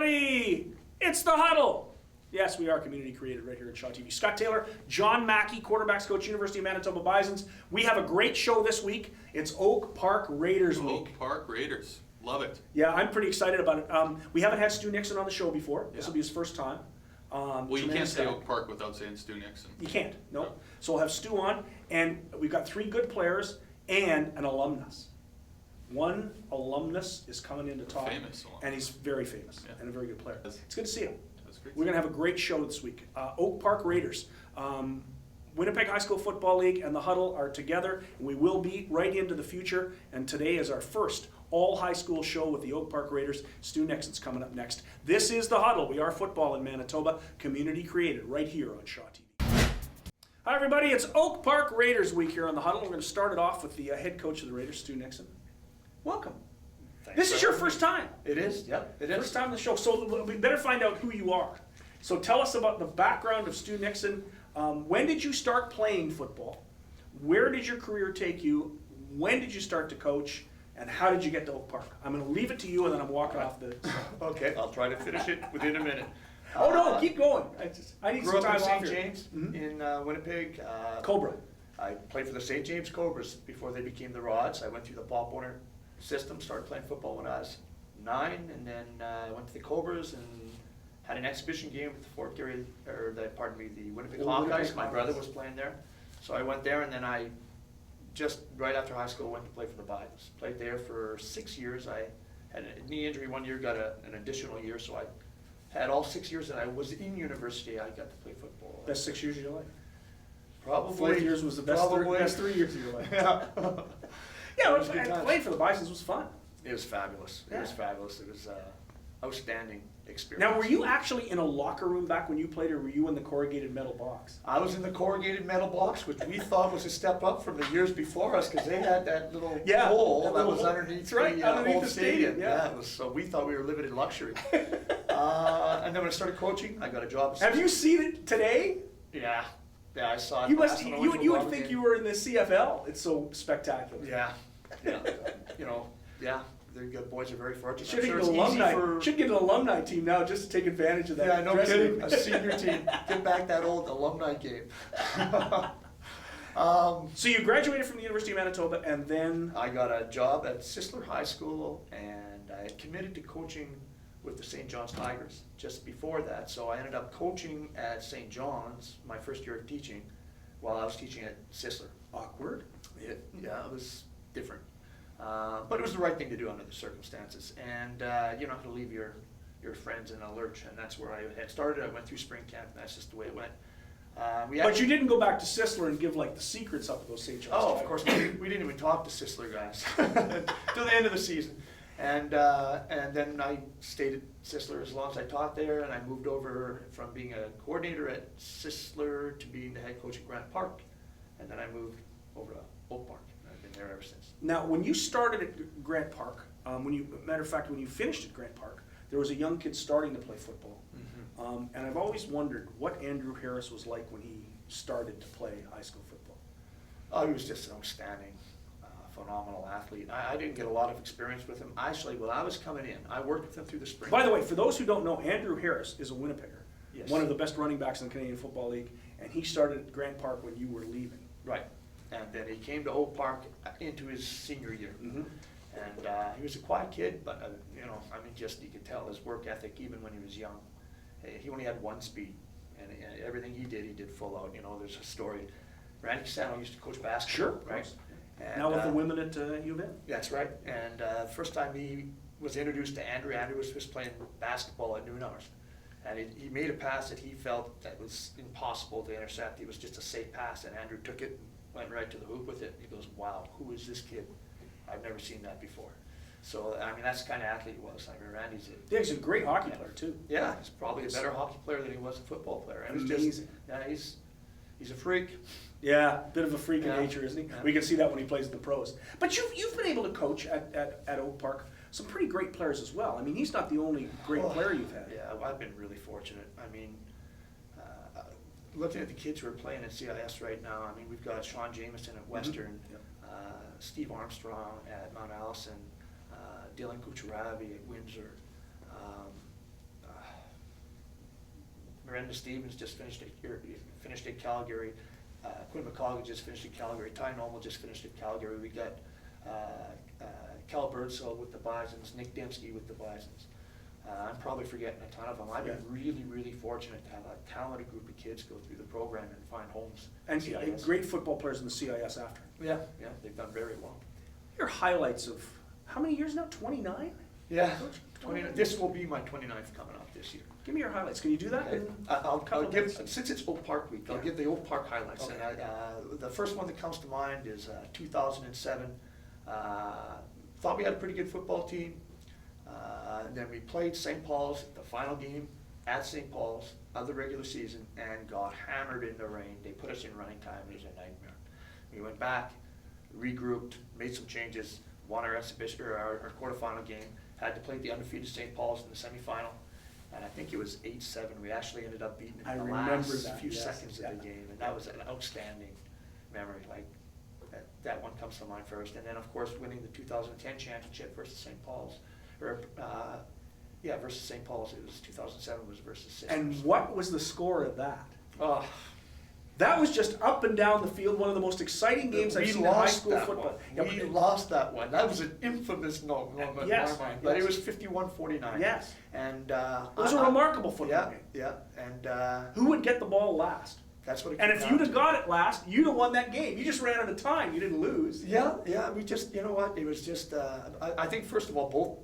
everybody! It's the Huddle! Yes, we are community created right here at Shaw TV. Scott Taylor, John Mackey, quarterbacks coach, University of Manitoba Bisons. We have a great show this week. It's Oak Park Raiders week. Oak Park Raiders. Love it. Yeah, I'm pretty excited about it. We haven't had Stu Nixon on the show before. This will be his first time. Well, you can't say Oak Park without saying Stu Nixon. You can't, no. So we'll have Stu on, and we've got 3 good players and an alumnus. One alumnus is coming in to talk, Famous alumnus. And he's very famous and a very good player. That's- It's good to see him. That's great. We're going to have a great show this week. Oak Park Raiders. Winnipeg High School Football League and the Huddle are together, and we will be right into the future. And today is our first all-high school show with the Oak Park Raiders. Stu Nixon's coming up next. This is the Huddle. We are football in Manitoba, community created right here on Shaw TV. Hi, everybody. It's Oak Park Raiders week here on the Huddle. We're going to start it off with the head coach of the Raiders, Stu Nixon. Welcome. Thanks This is your first time. It is, yep, it is. First time on the show, so we better find out who you are. So tell us about the background of Stu Nixon. When did you start playing football? Where did your career take you? When did you start to coach? And how did you get to Oak Park? I'm going to leave it to you, and then I'm walking off the... Okay, I'll try to finish it within a minute. Oh, no, keep going. I need Grew some up in time off St. here. James in Winnipeg. Cobra. I played for the St. James Cobras before they became the Rods. I went through the Pop Warner system, started playing football when I was 9, and then I went to the Cobras and had an exhibition game with the the Winnipeg Hawkeyes. My brother was playing there. So I went there, and then I just right after high school went to play for the Bisons. Played there for 6 years. I had a knee injury one year, got an additional year, so I had all 6 years that I was in university, I got to play football. Best 6 years of your life. Probably. 4 years was the best 3 years of your life. Yeah. Yeah, It was good times. playing for the Bisons was fun. It was fabulous. It was fabulous. It was outstanding experience. Now, were you actually in a locker room back when you played, or were you in the corrugated metal box? I was in the corrugated metal box, which we thought was a step up from the years before us, because they had that little hole that was underneath underneath old the stadium. Yeah, it was, so we thought we were living in luxury. And then when I started coaching, I got a job. Have you seen it today? Yeah, I saw it. You last time I went to a would Bobby think game. you were in the CFL. It's so spectacular. Yeah, the good boys are very fortunate. Should I'm get sure an it's easy alumni. for- Should get an alumni team now just to take advantage of that. Yeah, no dressing kidding. room. A senior team. Get back that old alumni game. So you graduated from the University of Manitoba, and then I got a job at Sisler High School, and I had committed to coaching with the St. John's Tigers just before that. So I ended up coaching at St. John's my first year of teaching while I was teaching at Sisler. awkward. It was different. But it was the right thing to do under the circumstances. And you don't have to leave your friends in a lurch, and that's where I had started. I went through spring camp, and that's just the way it went. But you didn't go back to Sisler and give like the secrets up to those St. John's. Oh, of course, we didn't even talk to Sisler guys till the end of the season. And then I stayed at Sisler as long as I taught there, and I moved over from being a coordinator at Sisler to being the head coach at Grant Park. And then I moved over to Oak Park. I've been there ever since. Now, when you started at Grant Park, when you finished at Grant Park, there was a young kid starting to play football. Mm-hmm. And I've always wondered what Andrew Harris was like when he started to play high school football. Oh, he was just an outstanding, phenomenal athlete. I didn't get a lot of experience with him. Actually, when I was coming in, I worked with him through the spring. By the way, for those who don't know, Andrew Harris is a Winnipegger, Yes. one of the best running backs in the Canadian Football League, and he started at Grant Park when you were leaving. Right. And then he came to Oak Park into his senior year. Mm-hmm. And he was a quiet kid, but, just you could tell his work ethic even when he was young. He only had one speed, and everything he did full out. There's a story. Randy Casano used to coach basketball, Sure, right? And, now with the women at U of M. That's right. And first time he was introduced to Andrew was just playing basketball at noon hours. And he made a pass that he felt that was impossible to intercept. It was just a safe pass, and Andrew took it, went right to the hoop with it. He goes, wow, who is this kid? I've never seen that before. So, that's the kind of athlete he was. Randy's He's a great hockey player, too. Yeah, he's probably a better hockey player than he was a football player. And Amazing. He's a freak. Yeah, bit of a freak in nature, isn't he? Yeah. We can see that when he plays in the pros. But you've been able to coach at Oak Park some pretty great players as well. He's not the only great player you've had. Yeah, I've been really fortunate. Looking at the kids who are playing at CIS right now, we've got Sean Jameson at Western, Steve Armstrong at Mount Allison, Dylan Kucharavi at Windsor. Miranda Stevens just finished at Calgary. Quinn McColgan just finished at Calgary. Ty Normal just finished at Calgary. We got Cal Birdsall with the Bisons, Nick Dembski with the Bisons. I'm probably forgetting a ton of them. I've been really, really fortunate to have a talented group of kids go through the program and find homes. And great football players in the CIS after. Yeah, they've done very well. Your highlights of how many years now? 29? Yeah, 29. This will be my 29th coming up this year. Give me your highlights. Can you do that? Okay. I'll give, since it's Oak Park week, I'll give the Oak Park highlights. Okay. And the first one that comes to mind is 2007. Thought we had a pretty good football team. And then we played St. Paul's, the final game at St. Paul's of the regular season, and got hammered in the rain. They put us in running time. It was a nightmare. We went back, regrouped, made some changes, won our exhibition or our quarterfinal game. Had to play the undefeated St. Paul's in the semifinal, and I think it was 8-7. We actually ended up beating it in the last few seconds of the game, and that was an outstanding memory. Like that one comes to mind first, and then of course winning the 2010 championship versus St. Paul's. Versus St. Paul's. It was 2007 was versus Sisters. And what was the score of that? Oh, that was just up and down the field, one of the most exciting games I've seen in high school football. We lost that one. That was an infamous moment in my mind. But it was 51-49. Yes. And it was a remarkable football game. Yeah. And who would get the ball last? That's what it And came if down you'd to. have got it last, you'd have won that game. You just ran out of time. You didn't lose. Yeah. We just, you know what? It was just. I think first of all, both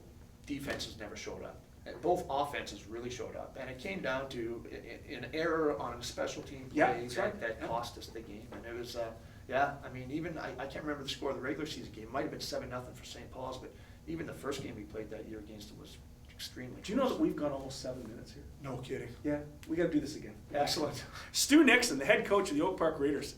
defenses never showed up. Both offenses really showed up, and it came down to an error on a special team play that cost us the game. And it was, I mean, even I can't remember the score of the regular season game. It might have been 7-0 for St. Paul's, but even the first game we played that year against them was extremely close. Do you know that we've gone almost 7 minutes here? No kidding. Yeah, we got to do this again. Excellent. Stu Nixon, the head coach of the Oak Park Raiders.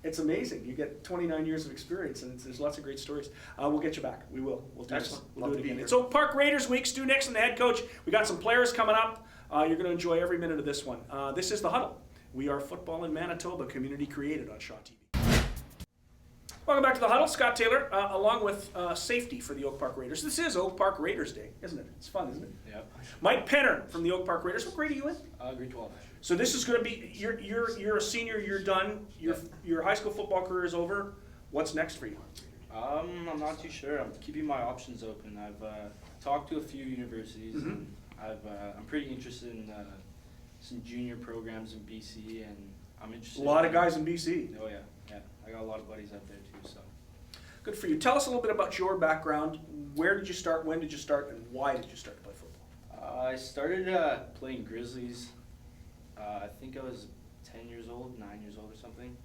It's amazing. You get 29 years of experience, and there's lots of great stories. We'll get you back. We will. We'll do this. We'll do it again. It's Oak Park Raiders Week. Stu Nixon, the head coach. We got some players coming up. You're going to enjoy every minute of this one. This is The Huddle. We are football in Manitoba, community created on Shaw TV. Welcome back to The Huddle. Scott Taylor, along with safety for the Oak Park Raiders. This is Oak Park Raiders Day, isn't it? It's fun, isn't it? Yep. Mike Penner from the Oak Park Raiders. What grade are you in? Grade 12. So this is going to be, you're a senior, you're done, your high school football career is over. What's next for you? I'm not too sure. I'm keeping my options open. I've talked to a few universities, and I'm pretty interested in some junior programs in BC, and I'm interested. A lot of guys in BC. Oh yeah. I got a lot of buddies out there too. So. Good for you. Tell us a little bit about your background. Where did you start? When did you start? And why did you start to play football? I started playing Grizzlies. I think I was 10 years old, 9 years old or something.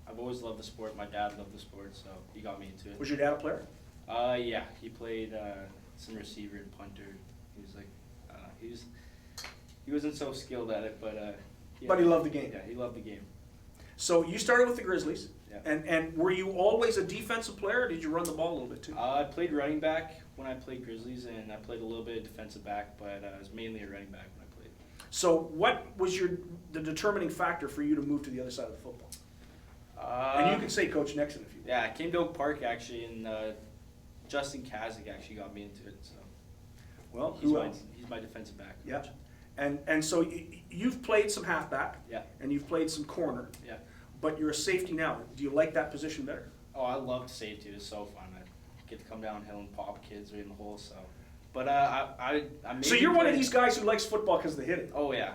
I've always loved the sport. My dad loved the sport, so he got me into it. Was your dad a player? Yeah, he played some receiver and punter. He was like, he wasn't so skilled at it, but he loved the game. Yeah, he loved the game. So you started with the Grizzlies, yeah. And were you always a defensive player, or did you run the ball a little bit too? I played running back when I played Grizzlies, and I played a little bit of defensive back, but I was mainly a running back when I played. So what was the determining factor for you to move to the other side of the football? And you can say Coach Nixon if you want. Yeah, I came to Oak Park actually, and Justin Kazik actually got me into it. So, well, he's my defensive back. Yeah, and so you've played some halfback. Yeah. And you've played some corner. Yeah. But you're a safety now. Do you like that position better? Oh, I loved safety. It was so fun. I get to come downhill and pop kids right in the hole. So, but I So you're one of these guys who likes football because of the hitting. Oh yeah.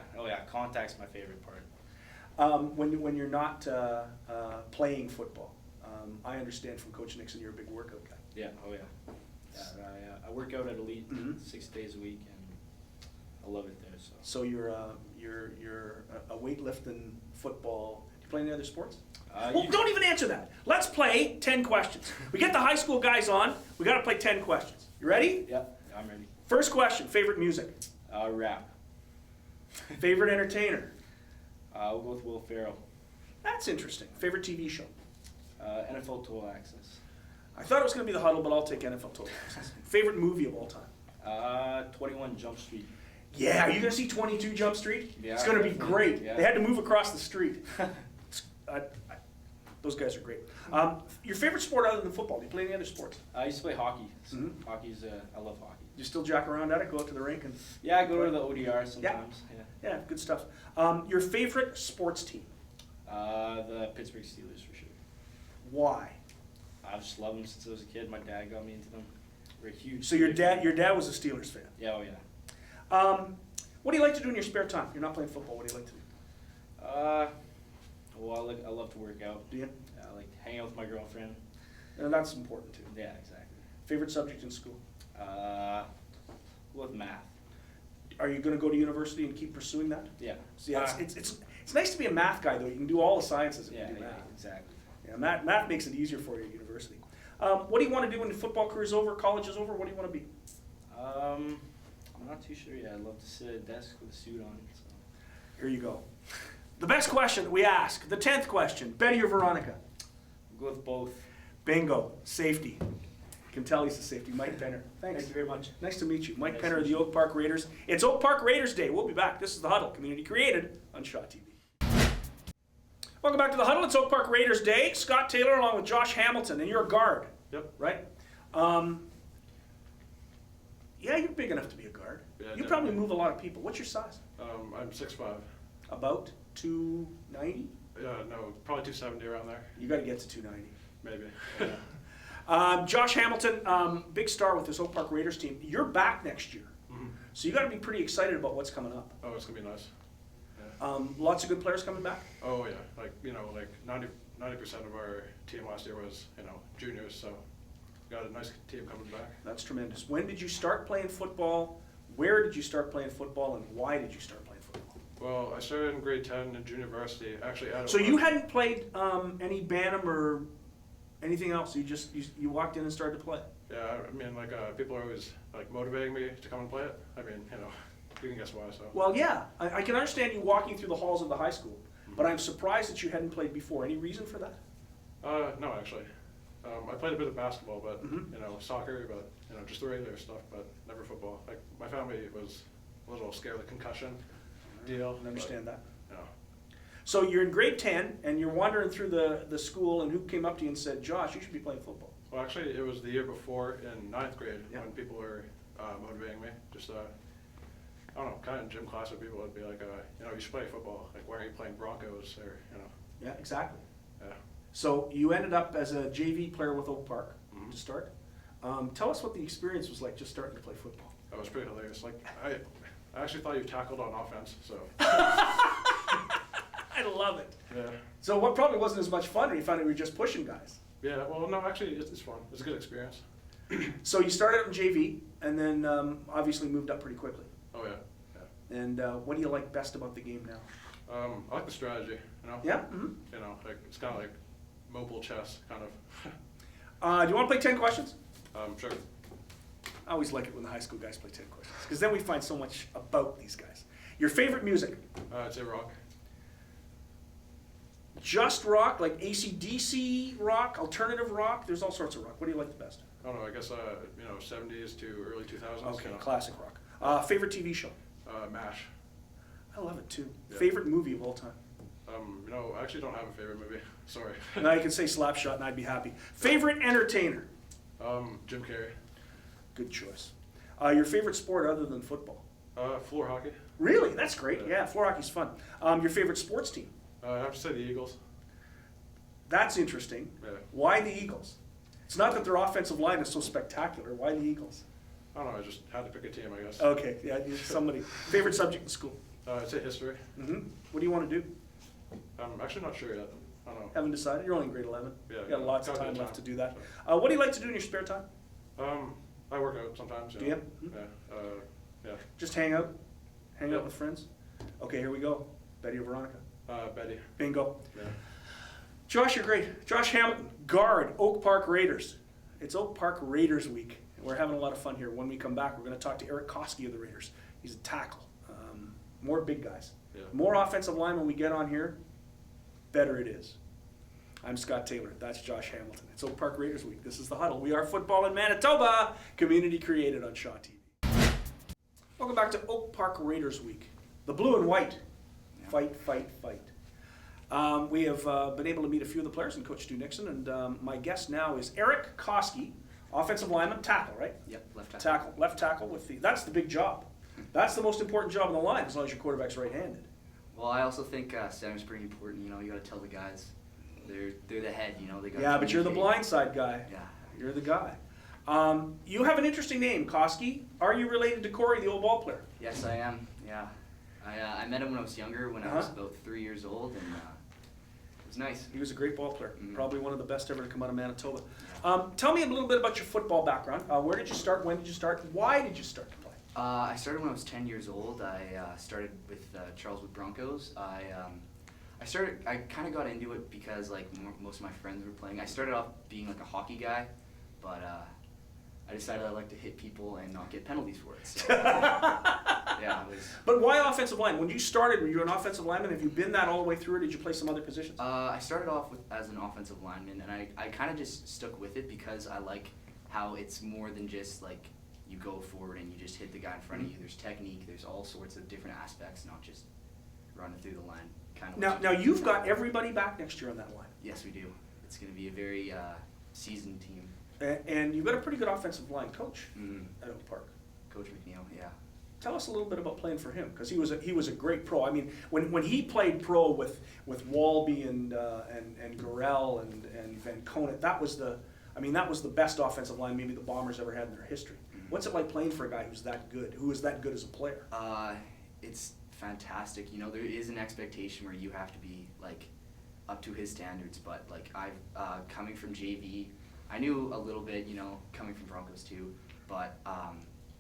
Contact's my favorite part. When you're not playing football, I understand from Coach Nixon you're a big workout guy. Yeah. Oh yeah. Yeah. I work out at Elite 6 days a week, and I love it there. So you're a weightlifting football. Do you play any other sports? Don't even answer that. Let's play 10 questions. We get the high school guys on. We got to play 10 questions. You ready? Yeah, I'm ready. First question: favorite music? Rap. Favorite entertainer? We'll go with Will Ferrell. That's interesting. Favorite TV show? NFL Total Access. I thought it was going to be The Huddle, but I'll take NFL Total Access. Favorite movie of all time? 21 Jump Street. Yeah, are you going to see 22 Jump Street? Yeah, it's going to be great. Yeah. They had to move across the street. Those guys are great. Your favorite sport other than football? Do you play any other sports? I used to play hockey. So Mhm. Hockey's, I love hockey. Do you still jack around at it? Go out to the rink and Yeah, I go to the ODR sometimes. yeah, good stuff. Your favorite sports team? The Pittsburgh Steelers for sure. Why? I just love them since I was a kid. My dad got me into them. We're huge. So your dad was a Steelers fan. Yeah, oh yeah. What do you like to do in your spare time? You're not playing football. What do you like to do? Well, I love to work out. Do you? I like hang out with my girlfriend. And that's important too. Yeah, exactly. Favorite subject in school? With math. Are you going to go to university and keep pursuing that? Yeah. See, it's nice to be a math guy though. You can do all the sciences if Yeah, you do yeah, math. exactly. Yeah, math makes it easier for you at university. What do you want to do when your football career is over, college is over? What do you want to be? I'm not too sure yet. I'd love to sit at a desk with a suit on. So. Here you go. The best question that we ask, the 10th question, Betty or Veronica? I'll go with both. Bingo, safety. Can tell he's a safety. Mike Penner. Thanks. Thank you very much. Nice to meet you. Mike Nice Penner to of meet the Oak Park Raiders. It's Oak Park Raiders Day. We'll be back. This is The Huddle, community created on Shaw TV. Welcome back to The Huddle. It's Oak Park Raiders Day. Scott Taylor along with Josh Hamilton, and you're a guard. Yep. Right? Yeah, you're big enough to be a guard. Yeah, You probably definitely. move a lot of people. What's your size? I'm 6'5". About 290? Yeah, no, probably 270 around there, You got to get to 290. maybe. Josh Hamilton, big star with this Oak Park Raiders team. You're back next year, Mhm. so you got to be pretty excited about what's coming up. Oh, it's gonna be nice. Yeah. Lots of good players coming back. Oh yeah, like 90% of our team last year was juniors, so got a nice team coming back. That's tremendous. When did you start playing football? Where did you start playing football, and why did you start playing football? Well, I started in grade 10 in junior varsity. Actually, So you hadn't played any Bantam or anything else? You walked in and started to play. Yeah, I mean, people are always motivating me to come and play it. I mean, you can guess why. So. Well, yeah, I can understand you walking through the halls of the high school, but I'm surprised that you hadn't played before. Any reason for that? No, actually. I played a bit of basketball, but Mhm. soccer, but just the regular stuff, but never football. Like my family was a little scared of the concussion deal. I understand that. But, So you're in grade 10, and you're wandering through the school, and who came up to you and said, Josh, you should be playing football? Well, actually, it was the year before in 9th grade Yeah. when people were motivating me. Just I don't know, kind of in gym class where people would be like, you should play football. Like, why aren't you playing Broncos or Yeah, exactly. yeah. So you ended up as a JV player with Oak Park Mhm. to start. Tell us what the experience was like just starting to play football. That was pretty hilarious. Like I actually thought you tackled on offense, so I love it. yeah. So what probably wasn't as much fun when you found out we were just pushing guys. Yeah, well, no, actually, it's fun. It's a good experience. So you started out in JV, and then obviously moved up pretty quickly. Oh yeah, yeah. And what do you like best about the game now? I like the strategy. Yeah? Mm-hmm. It's kind of like mobile chess, kind of. Do you want to play 10 questions? Sure. I always like it when the high school guys play 10 questions, because then we find so much about these guys. Your favorite music? I'd say rock. Just rock, like AC/DC rock, alternative rock? There's all sorts of rock. What do you like the best? I don't know. I guess 70s to early 2000s. Okay, classic rock. Favorite TV show? MASH. I love it too. Yeah. Favorite movie of all time? I actually don't have a favorite movie. Sorry. Now you can say Slapshot and I'd be happy. Favorite entertainer? Jim Carrey. Good choice. Your favorite sport other than football? Floor hockey. Really? That's great. Yeah. Yeah, floor hockey's fun. Your favorite sports team? I have to say the Eagles. That's interesting. Yeah. Why the Eagles? It's not that their offensive line is so spectacular. Why the Eagles? I don't know. I just had to pick a team, I guess. Okay, yeah, somebody. Favorite subject in school? I'd say history. Mm-hmm. What do you want to do? I'm actually not sure yet. I don't know. Haven't decided? You're only in grade 11. Yeah, You got lots of got a time bit of left to time. do that. What do you like to do in your spare time? I work out sometimes. Do you? Yeah. Yeah. Just hang out? Hang out with friends? Okay, here we go. Betty or Veronica? Betty. Bingo. Yeah. Josh, you're great. Josh Hamilton, guard, Oak Park Raiders. It's Oak Park Raiders week. We're having a lot of fun here. When we come back, we're going to talk to Eric Koski of the Raiders. He's a tackle. More big guys. Yeah. More offensive line when we get on here, better it is. I'm Scott Taylor. That's Josh Hamilton. It's Oak Park Raiders week. This is The Huddle. We are football in Manitoba, community created on Shaw TV. Welcome back to Oak Park Raiders week. The blue and white. Fight, fight, fight. We have been able to meet a few of the players and Coach Stu Nixon, and my guest now is Eric Koski, offensive lineman, tackle, right? Yep, left tackle. Left tackle that's the big job. That's the most important job on the line, as long as your quarterback's right-handed. Well, I also think center's pretty important. You know, you got to tell the guys they're the head. You know, they got. Yeah, but you're the blind side guy. Yeah, You're the guy. You have an interesting name, Koski. Are you related to Corey, the old ball player? yes, I am. Yeah, I met him when I was younger, when I was about 3 years old, and it was nice. He was a great ball player. Mhm. Probably one of the best ever to come out of Manitoba. Tell me a little bit about your football background. Where did you start? When did you start? Why did you start to play? I started when I was 10 years old. I started with Charleswood Broncos. I kind of got into it because like most of my friends were playing. I started off being like a hockey guy, but I decided I like to hit people and not get penalties for it. So, yeah, it was. But why offensive line? When you started, were you an offensive lineman? Have you been that all the way through, or did you play some other positions? I started off as an offensive lineman, and I kind of just stuck with it because I like how it's more than just like you go forward and you just hit the guy in front of you. There's technique. There's all sorts of different aspects, not just running through the line. Kind of. Now you've got everybody back next year on that line. Yes, we do. It's going to be a very seasoned team. And you've got a pretty good offensive line coach at Oak Park. Coach McNeil, yeah. Tell us a little bit about playing for him, because he was a great pro. I mean, when he played pro with Walby and Gorell and Van Conant, that was the best offensive line maybe the Bombers ever had in their history. What's it like playing for a guy who's that good, who is that good as a player? It's fantastic. You know, there is an expectation where you have to be like up to his standards, but like I've coming from JV, I knew a little bit, you know, coming from Broncos too, but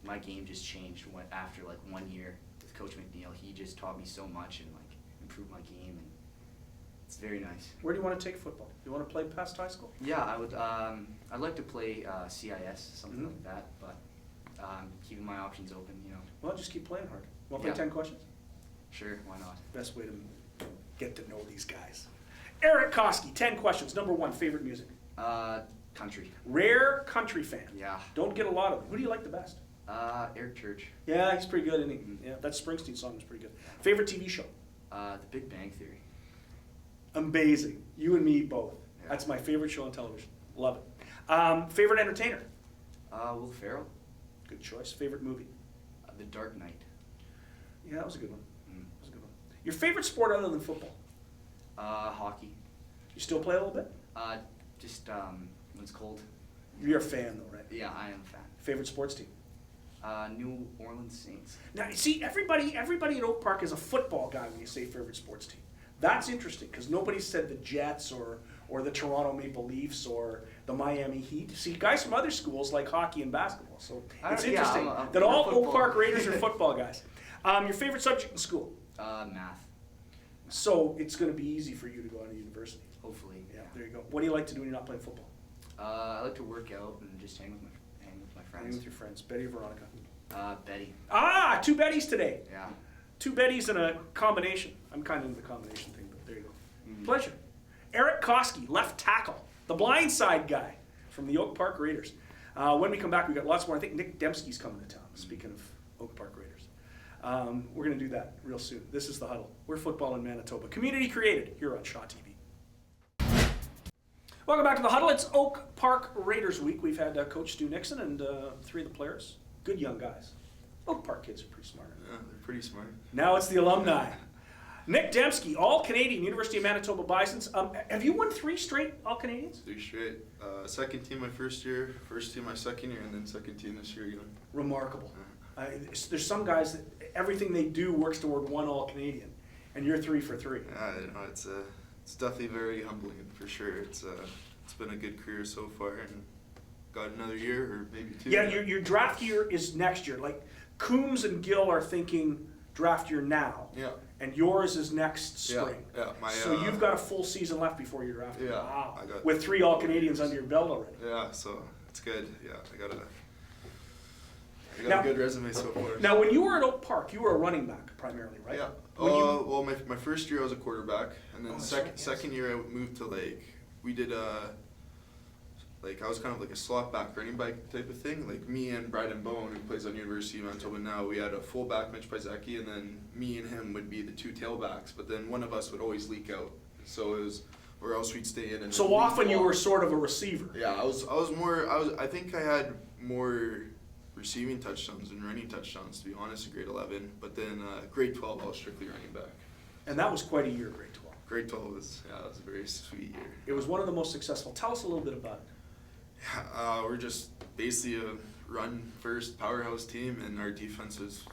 my game just changed after like 1 year with Coach McNeil. He just taught me so much and like improved my game, and it's very nice. Where do you want to take football? Do you want to play past high school? Yeah, I would. I'd like to play CIS, something like that, but keeping my options open, you know. Well, just keep playing hard. Want to play 10 questions? Sure, why not? Best way to get to know these guys. Eric Koski, 10 questions. Number 1, favorite music? Country. Rare country fan. Yeah. Don't get a lot of them. Who do you like the best? Eric Church. Yeah, he's pretty good, isn't he? Yeah, that Springsteen song was pretty good. Favorite TV show? The Big Bang Theory. Amazing. You and me both. Yeah. That's my favorite show on television. Love it. Favorite entertainer? Will Ferrell. Good choice. Favorite movie? The Dark Knight. Yeah, that was a good one. That was a good one. Your favorite sport other than football? Hockey. You still play a little bit? Just when it's cold. You're a fan though, right? Yeah, I am a fan. Favorite sports team? New Orleans Saints. Now, you see, everybody at Oak Park is a football guy when you say favorite sports team. That's interesting, because nobody said the Jets or the Toronto Maple Leafs or the Miami Heat. See, guys from other schools like hockey and basketball. So it's interesting that all Oak Park Raiders are football guys. Your favorite subject in school? Math. So it's going to be easy for you to go on to university. Hopefully. Yeah, there you go. What do you like to do when you're not playing football? I like to work out and just hang with my Hang friends. with your friends. Betty or Veronica? Betty. Ah, 2 Bettys today. Yeah. 2 Bettys and a combination. I'm kind of into the combination thing, but there you go. Pleasure. Eric Koski, left tackle, the blind side guy from the Oak Park Raiders. When we come back, we've got lots more. I think Nick Dembski's coming to town, speaking of Oak Park Raiders. We're going to do that real soon. This is The Huddle. We're football in Manitoba. Community created here on Shaw TV. Welcome back to The Huddle. It's Oak Park Raiders Week. We've had Coach Stu Nixon and 3 of the players. Good young guys. Oak Park kids are pretty smart. Yeah, they're pretty smart. Now it's the alumni. Nick Dembski, All-Canadian, University of Manitoba Bisons. Have you won 3 straight All-Canadians? 3 straight. Second team my first year, first team my second year, and then second team this year. You know. Remarkable. There's some guys that everything they do works toward 1 All-Canadian, and you're 3 for 3. Yeah, you know, it's definitely very humbling for sure. It's been a good career so far, and got another year or maybe 2. Yeah, your draft year is next year. Like Coombs and Gill are thinking draft year now. Yeah. And yours is next spring. Yeah. So you've got a full season left before you're drafted. Yeah. Wow. I got with 3 All-Canadians under your belt already. Yeah, so it's good. Yeah, I got Now- a good resume so far. Now, when you were at Oak Park, you were a running back primarily, right? Yeah. When you- Well, my first year I was a quarterback, and then that's right, yes. second year I moved to we did I was kind of like a slot back running back type of thing. Like me and Bryden Bone, who plays on University of Manitoba now, we had a fullback, Mitch Pizecki, and then me and him would be the 2 tailbacks. But then one of us would always leak out. so it was, or else we'd stay in. And So then leave often the you ball. were sort of a receiver. Yeah, I think I had more receiving touchdowns than running touchdowns, to be honest, in grade 11. But then grade 12, I was strictly running back. And that was quite a year, grade 12. Grade 12 was, yeah, it was a very sweet year. It was one of the most successful. Tell us a little bit about it. Yeah, we're just basically a run-first powerhouse team, and our defense was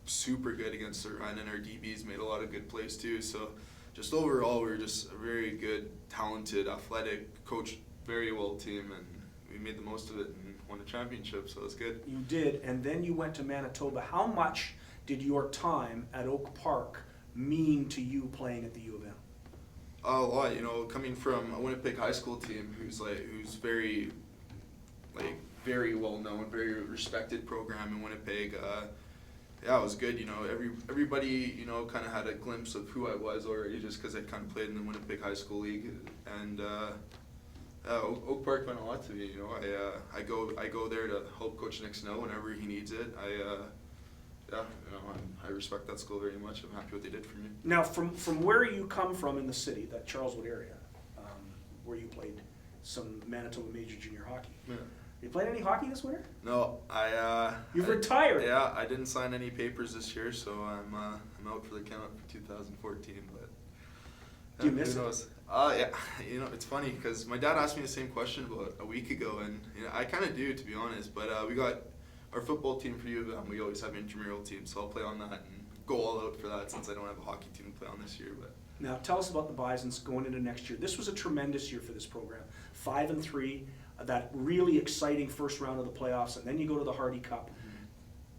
super good against the run, and our DBs made a lot of good plays too. So just overall, we were just a very good, talented, athletic, coached very well team, and we made the most of it and won a championship, so it was good. You did, and then you went to Manitoba. How much did your time at Oak Park mean to you playing at the U of M? A lot, you know, coming from a Winnipeg high school team who's very well known, very respected program in Winnipeg. Yeah, it was good. You know, everybody, you know, kind of had a glimpse of who I was already, just because I kind of played in the Winnipeg High School League, and Oak Park meant a lot to me. You know, I go there to help Coach Nick Snow whenever he needs it. Yeah, you know, I respect that school very much. I'm happy what they did for me. Now, from where you come from in the city, that Charleswood area, where you played some Manitoba Major Junior hockey. Yeah. You played any hockey this winter? No, You've retired. Yeah, I didn't sign any papers this year, so I'm out for the count for 2014. But Do you miss who it? knows? Yeah, you know, it's funny because my dad asked me the same question about a week ago, and you know, I kind of do, to be honest. But we got our football team for U of M. We always have intramural teams, so I'll play on that and go all out for that since I don't have a hockey team to play on this year. But Now, tell us about the Bisons going into next year. This was a tremendous year for this program. 5-3, that really exciting first round of the playoffs, and then you go to the Hardy Cup.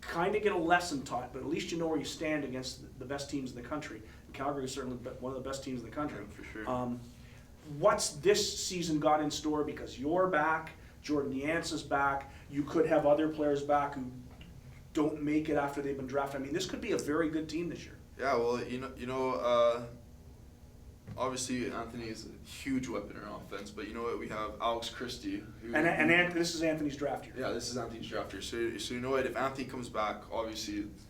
Kind of get a lesson taught, but at least you know where you stand against the best teams in the country. And Calgary is certainly one of the best teams in the country. Yeah, for sure. What's this season got in store? Because you're back, Jordan Yancey's back, you could have other players back who don't make it after they've been drafted. I mean, this could be a very good team this year. yeah, well, obviously Anthony is a huge weapon in our offense, but you know what? We have Alex Christie. And this is Anthony's draft year. Yeah, this is Anthony's draft year. So you know what? If Anthony comes back, obviously it's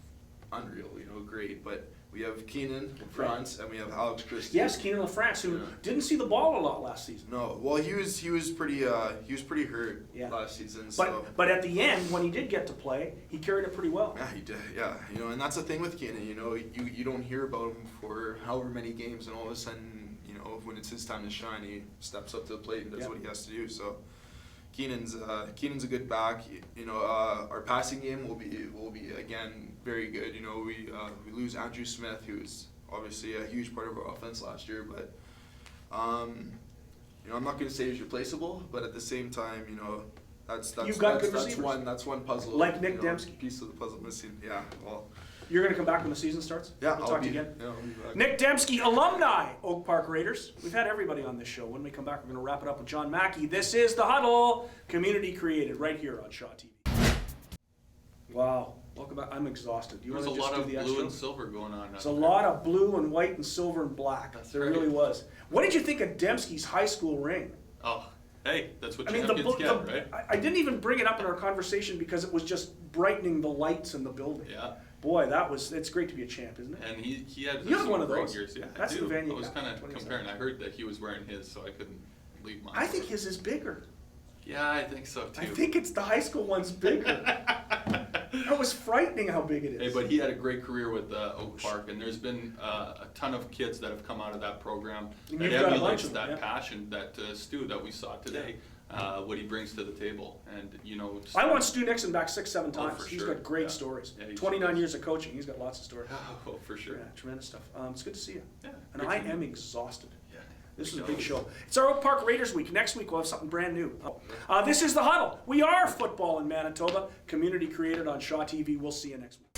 unreal, you know, great. But we have Keenan France and we have Alex Christie. Yes, Keenan LaFrance, who Yeah. didn't see the ball a lot last season. No, well, he was pretty hurt Yeah. last season. So But at the end, when he did get to play, he carried it pretty well. yeah, he did. Yeah, you know, and that's the thing with Keenan. You know, you don't hear about him for however many games, and all of a sudden, you know, when it's his time to shine, he steps up to the plate and does Yeah. what he has to do. So Keenan's a good back. You know, our passing game will be again very good. You know, we lose Andrew Smith, who's obviously a huge part of our offense last year, but you know, I'm not going to say he's replaceable, but at the same time, you know, that's You've got good that's receivers. that's one puzzle. Like Nick you know, Dembski. piece of the puzzle missing. Yeah, well, You're going to come back when the season starts? yeah, We'll I'll talk be, again. yeah, I'll be back. Nick Dembski, alumni, Oak Park Raiders. We've had everybody on this show. When we come back, we're going to wrap it up with John Mackey. This is The Huddle, community created, right here on Shaw TV. Wow. Welcome back. I'm exhausted. You There was want a to just lot do of the blue extra? and silver going on. There's a lot of blue and white and silver and black. That's there right. really was. What did you think of Dembski's high school ring? Oh, hey, that's what I mean, champions get, right? I didn't even bring it up in our conversation because it was just brightening the lights in the building. Yeah, Boy, it's great to be a champ, isn't it? and he had You have some one of great those. years. Yeah, That's I the do. van you I was got, kind of 27. comparing. I heard that he was wearing his, so I couldn't leave mine. I think his is bigger. Yeah, I think so too. I think it's the high school one's bigger. That was frightening how big it is. Hey, but he had a great career with Oak Park, and there's been a ton of kids that have come out of that program And that you've got a bunch emulates of them, that yeah. passion, that Stu that we saw today, what he brings to the table, and you know. I want Stu Nixon back 6-7 times. for He's sure. got great Yeah. stories. Yeah, he 29 does. years of coaching. He's got lots of stories. Oh, for sure. Yeah, tremendous stuff. It's good to see you. Yeah, And good I to meet am you. exhausted. Yeah. This is a We big know. show. It's our Oak Park Raiders week. Next week we'll have something brand new. This is The Huddle. We are football in Manitoba. Community created on Shaw TV. We'll see you next week.